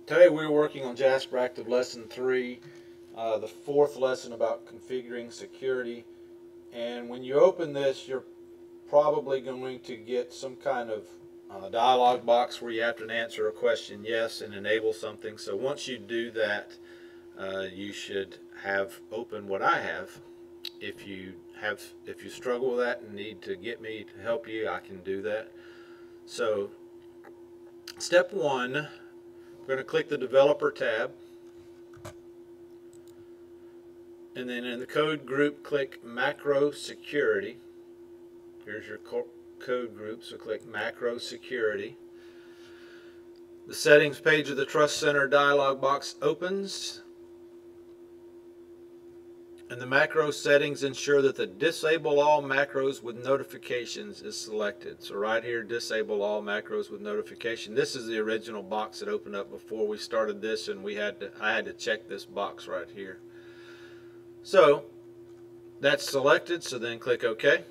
Today we're working on Jasper Active Lesson 3, the fourth lesson about configuring security. And when you open this, you're probably going to get some kind of dialog box where you have to answer a question yes and enable something. So once you do that, you should have open what I have. If you struggle with that and need to get me to help you, I can do that. So step one, we're going to click the Developer tab, and then in the code group click Macro Security. Here's your code group, so click Macro Security. The settings page of the Trust Center dialog box opens, and the macro settings ensure that the Disable All Macros with Notifications is selected. So right here, Disable All Macros with Notification. This is the original box that opened up before we started this, and I had to check this box right here. So that's selected, so then click OK.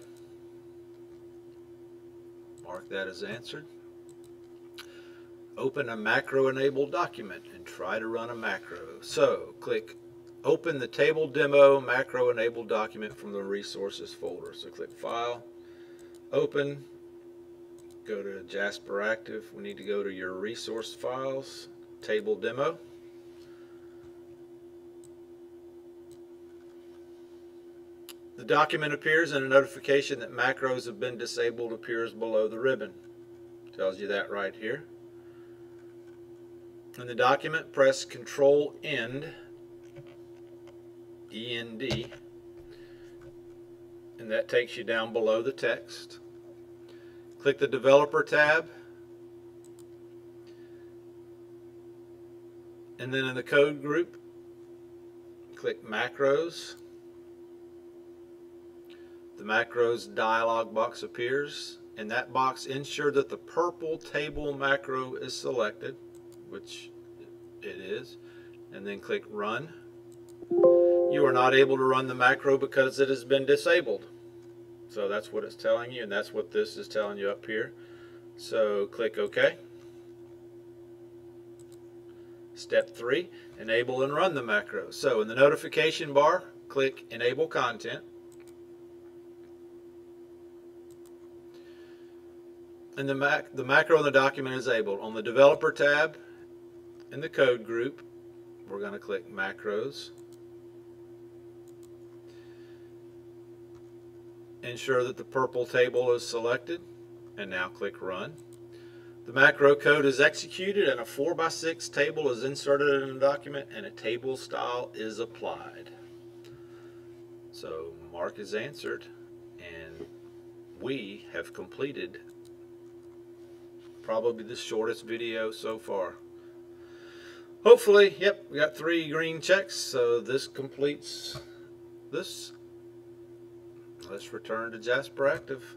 Mark that as answered. Open a macro enabled document and try to run a macro. So click Open the Table Demo Macro Enabled Document from the Resources folder. So click File, Open, go to Jasper Active. We need to go to your Resource Files, Table Demo. The document appears and a notification that macros have been disabled appears below the ribbon. Tells you that right here. In the document, press Control End, END, and that takes you down below the text. Click the Developer tab, and then in the code group, click Macros. The Macros dialog box appears. In that box, ensure that the purple table macro is selected, which it is, and then click Run. You are not able to run the macro because it has been disabled. So that's what it's telling you, and that's what this is telling you up here. So click OK. Step 3, enable and run the macro. So in the notification bar, click Enable Content. And the macro in the document is enabled. On the Developer tab, in the code group, we're going to click Macros. Ensure that the purple table is selected, and now click Run. The macro code is executed and a 4x6 table is inserted in the document and a table style is applied. So Mark is answered, and we have completed probably the shortest video so far. Hopefully, yep, we got 3 green checks, so this completes this. Let's return to Jasper Active.